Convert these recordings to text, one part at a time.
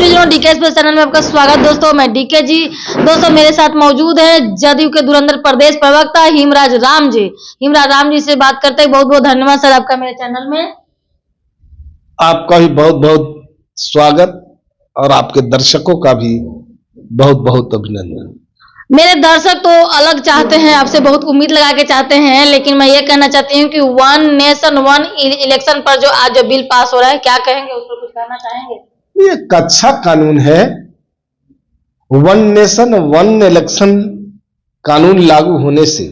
DK express channel में आपका स्वागत। दोस्तों मैं डीके जी। दोस्तों मेरे साथ मौजूद है जदयू के धुरंधर प्रदेश प्रवक्ता हिमराज राम जी। हिमराज राम जी से बात करते हैं। बहुत बहुत धन्यवाद सर आपका मेरे चैनल में। आपका भी बहुत बहुत स्वागत और आपके दर्शकों का भी बहुत बहुत अभिनंदन। मेरे दर्शक तो अलग चाहते हैं, आपसे बहुत उम्मीद लगा के चाहते हैं, लेकिन मैं ये कहना चाहती हूँ कि वन नेशन वन इलेक्शन पर जो आज जो बिल पास हो रहा है, क्या कहेंगे, उस पर कुछ कहना चाहेंगे? ये एक अच्छा कानून है। वन नेशन वन इलेक्शन कानून लागू होने से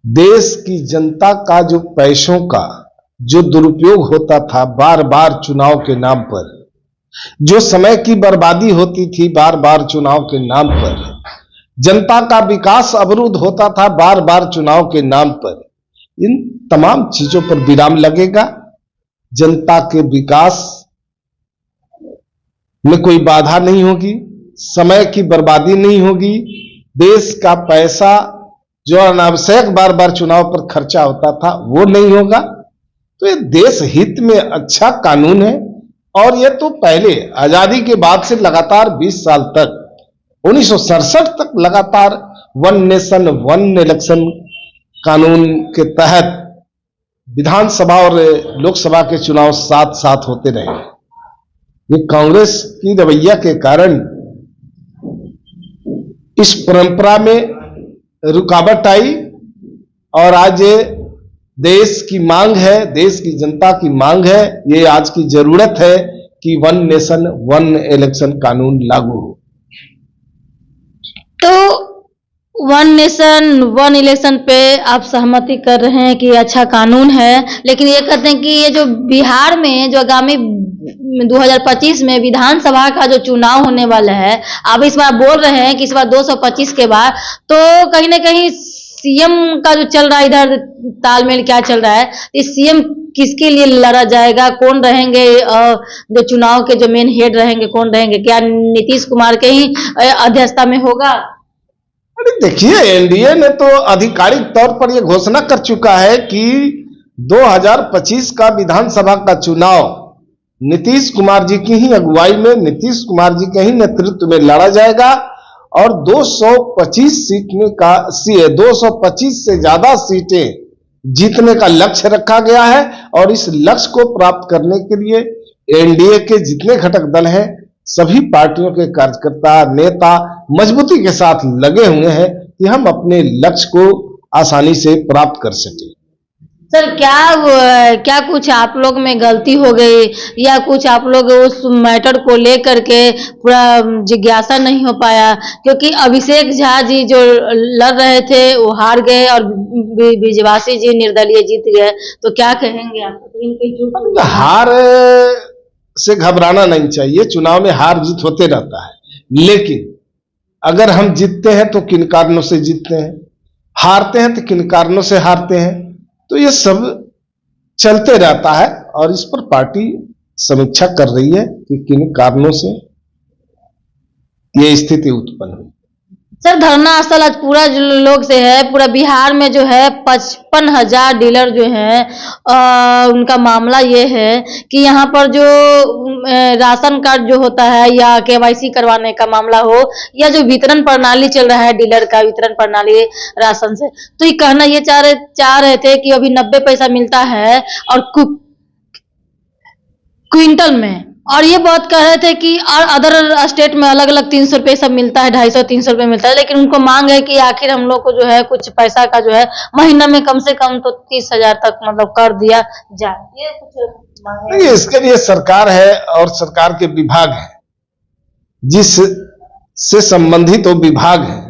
देश की जनता का जो पैसों का जो दुरुपयोग होता था बार बार चुनाव के नाम पर, जो समय की बर्बादी होती थी बार बार चुनाव के नाम पर, जनता का विकास अवरुद्ध होता था बार बार चुनाव के नाम पर, इन तमाम चीजों पर विराम लगेगा। जनता के विकास में कोई बाधा नहीं होगी, समय की बर्बादी नहीं होगी, देश का पैसा जो अनावश्यक बार बार चुनाव पर खर्चा होता था वो नहीं होगा। तो ये देश हित में अच्छा कानून है। और ये तो पहले आजादी के बाद से लगातार 20 साल तक 1967 तक लगातार वन नेशन वन इलेक्शन कानून के तहत विधानसभा और लोकसभा के चुनाव साथ साथ होते रहे। ये कांग्रेस की रवैया के कारण इस परंपरा में रुकावट आई और आज देश की मांग है, देश की जनता की मांग है, ये आज की जरूरत है कि वन नेशन वन इलेक्शन कानून लागू हो। तो वन नेशन वन इलेक्शन पे आप सहमति कर रहे हैं कि अच्छा कानून है, लेकिन ये कहते हैं कि ये जो बिहार में जो आगामी 2025 में विधानसभा का जो चुनाव होने वाला है, आप इस बार बोल रहे हैं कि इस बार 225 के बाद, तो कहीं ना कहीं सीएम का जो चल रहा है इधर तालमेल क्या चल रहा है, इस सीएम किसके लिए लड़ा जाएगा, कौन रहेंगे, जो चुनाव के जो मेन हेड रहेंगे कौन रहेंगे, क्या नीतीश कुमार के ही अध्यक्षता में होगा? अरे देखिए, एनडीए ने तो आधिकारिक तौर पर यह घोषणा कर चुका है कि 2025 का विधानसभा का चुनाव नीतीश कुमार जी की ही अगुवाई में, नीतीश कुमार जी के ही नेतृत्व में लड़ा जाएगा और 225 से ज्यादा सीटें जीतने का लक्ष्य रखा गया है। और इस लक्ष्य को प्राप्त करने के लिए एनडीए के जितने घटक दल हैं, सभी पार्टियों के कार्यकर्ता नेता मजबूती के साथ लगे हुए हैं कि हम अपने लक्ष्य को आसानी से प्राप्त कर सकें। सर क्या कुछ आप लोग में गलती हो गई या कुछ आप लोग उस मैटर को लेकर के पूरा जिज्ञासा नहीं हो पाया? क्योंकि अभिषेक झा जी जो लड़ रहे थे वो हार गए और ब्रिजवासी जी निर्दलीय जीत गए, तो क्या कहेंगे आप? हार से घबराना नहीं चाहिए, चुनाव में हार जीत होते रहता है, लेकिन अगर हम जीतते हैं तो किन कारणों से जीतते हैं, हारते हैं तो किन कारणों से हारते हैं, तो ये सब चलते रहता है और इस पर पार्टी समीक्षा कर रही है कि किन कारणों से ये स्थिति उत्पन्न हुई। सर धरना स्थल आज पूरा जो लोग से है, पूरा बिहार में जो है 55,000 डीलर जो हैं, उनका मामला ये है कि यहाँ पर जो राशन कार्ड जो होता है या केवाईसी करवाने का मामला हो या जो वितरण प्रणाली चल रहा है डीलर का वितरण प्रणाली राशन से, तो ये कहना ये चाह रहे थे कि अभी 90 पैसा मिलता है और क्विंटल में, और ये बात कह रहे थे कि और अदर स्टेट में अलग अलग 300 रुपये सब मिलता है, 250-300 रुपये मिलता है, लेकिन उनको मांग है कि आखिर हम लोग को जो है कुछ पैसा का जो है महीना में कम से कम तो 30,000 तक मतलब कर दिया जाए। ये कुछ मांग है। इसके लिए सरकार है और सरकार के विभाग है, जिस से संबंधित वो विभाग है,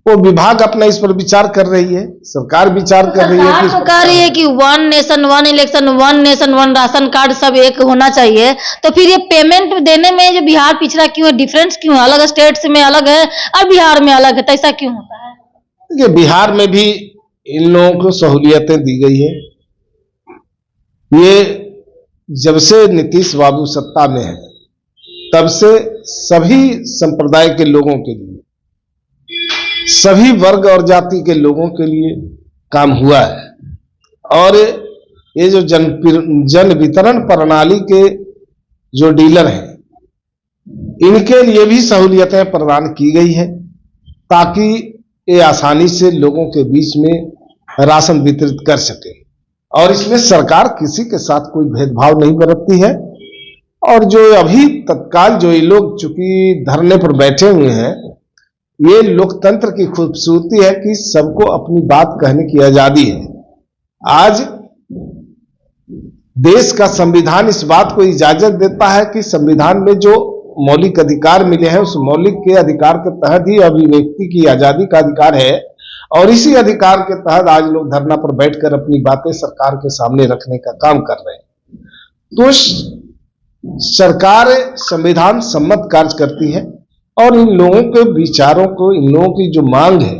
वो विभाग अपना इस पर विचार कर रही है, सरकार विचार कर रही है कि तो कह रही है कि one nation one election, one nation one ration card सब एक होना चाहिए। तो फिर ये पेमेंट देने में जो बिहार पिछड़ा क्यों है, डिफरेंस क्यों है, अलग स्टेट्स में अलग है और बिहार में अलग है, तो ऐसा क्यों होता है? ये बिहार में भी इन लोगों को सहूलियतें दी गई है। ये जब से नीतीश बाबू सत्ता में है तब से सभी संप्रदाय के लोगों के लिए, सभी वर्ग और जाति के लोगों के लिए काम हुआ है। और ये जो जन वितरण प्रणाली के जो डीलर हैं इनके लिए भी सहूलियतें प्रदान की गई है ताकि ये आसानी से लोगों के बीच में राशन वितरित कर सके। और इसमें सरकार किसी के साथ कोई भेदभाव नहीं बरतती है। और जो अभी तत्काल जो ये लोग चूंकि धरने पर बैठे हुए हैं, ये लोकतंत्र की खूबसूरती है कि सबको अपनी बात कहने की आजादी है। आज देश का संविधान इस बात को इजाजत देता है कि संविधान में जो मौलिक अधिकार मिले हैं उस मौलिक के अधिकार के तहत ही अभिव्यक्ति की आजादी का अधिकार है। और इसी अधिकार के तहत आज लोग धरना पर बैठकर अपनी बातें सरकार के सामने रखने का काम कर रहे हैं। तो सरकार संविधान सम्मत कार्य करती है और इन लोगों के विचारों को, इन लोगों की जो मांग है,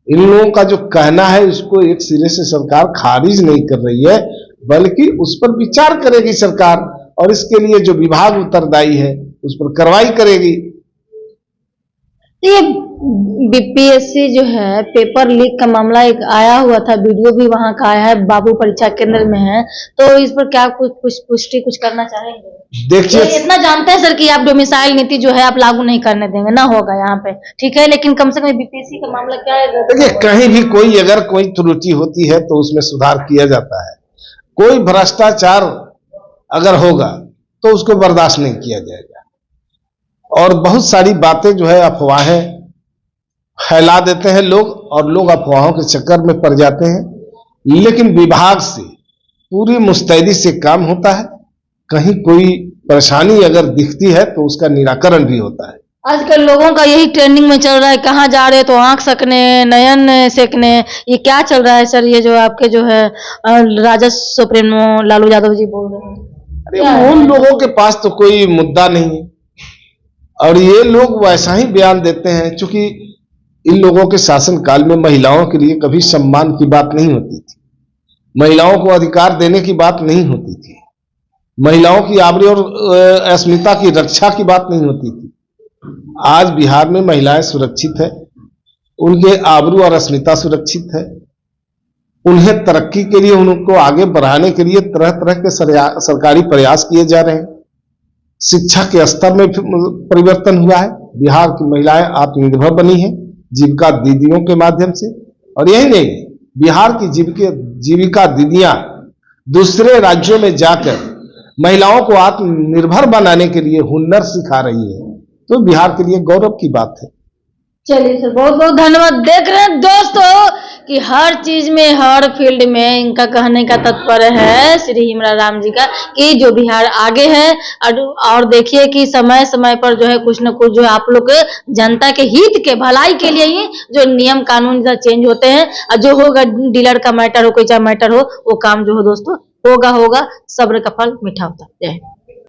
इन लोगों का जो कहना है, उसको एक सिरे से सरकार खारिज नहीं कर रही है, बल्कि उस पर विचार करेगी सरकार। और इसके लिए जो विभाग उत्तरदायी है उस पर कार्रवाई करेगी। ये बीपीएससी जो है पेपर लीक का मामला एक आया हुआ था, वीडियो भी वहां का आया है, बाबू परीक्षा केंद्र में है, तो इस पर क्या कुछ पुष्टि कुछ करना चाहेंगे? देखिए, इतना जानते हैं सर कि आप डोमिसाइल नीति जो है आप लागू नहीं करने देंगे, ना होगा यहाँ पे, ठीक है, लेकिन कम से कम बीपीएससी का मामला क्या है? देखिए, कहीं भी कोई अगर कोई त्रुटि होती है तो उसमें सुधार किया जाता है। कोई भ्रष्टाचार अगर होगा तो उसको बर्दाश्त नहीं किया जाएगा। और बहुत सारी बातें जो है अफवाहें फैला देते हैं लोग, और लोग अफवाहों के चक्कर में पड़ जाते हैं। लेकिन विभाग से पूरी मुस्तैदी से काम होता है। कहीं कोई परेशानी अगर दिखती है तो उसका निराकरण भी होता है। आजकल लोगों का यही ट्रेंडिंग में चल रहा है, कहाँ जा रहे तो आंख सकने, नयन सेकने, ये क्या चल रहा है सर? ये जो आपके जो है राजस्व प्रेमी लालू यादव जी बोल रहे हैं, अरे उन लोगों के पास तो कोई मुद्दा नहीं है और ये लोग वैसा ही बयान देते हैं। चूंकि इन लोगों के शासनकाल में महिलाओं के लिए कभी सम्मान की बात नहीं होती थी, महिलाओं को अधिकार देने की बात नहीं होती थी, महिलाओं की आबरू और अस्मिता की रक्षा की बात नहीं होती थी। आज बिहार में महिलाएं सुरक्षित है, उनके आबरू और अस्मिता सुरक्षित है। उन्हें तरक्की के लिए, उनको आगे बढ़ाने के लिए तरह तरह के सरकारी प्रयास किए जा रहे हैं। शिक्षा के स्तर में परिवर्तन हुआ है। बिहार की महिलाएं आत्मनिर्भर बनी हैं जीविका दीदियों के माध्यम से। और यही नहीं, बिहार की जीविका दीदियां दूसरे राज्यों में जाकर महिलाओं को आत्मनिर्भर बनाने के लिए हुनर सिखा रही है, तो बिहार के लिए गौरव की बात है। चलिए सर, बहुत बहुत धन्यवाद। देख रहे हैं दोस्तों कि हर चीज में, हर फील्ड में इनका कहने का तात्पर्य है श्री हिमरा राम जी का कि जो बिहार आगे है। और देखिए कि समय समय पर जो है कुछ न कुछ जो है आप लोग जनता के हित के भलाई के लिए ही जो नियम कानून चेंज होते हैं, और जो होगा डीलर का मैटर हो, कोई चाहे मैटर हो, वो काम जो हो दोस्तों होगा। सब्र का फल मीठा होता है।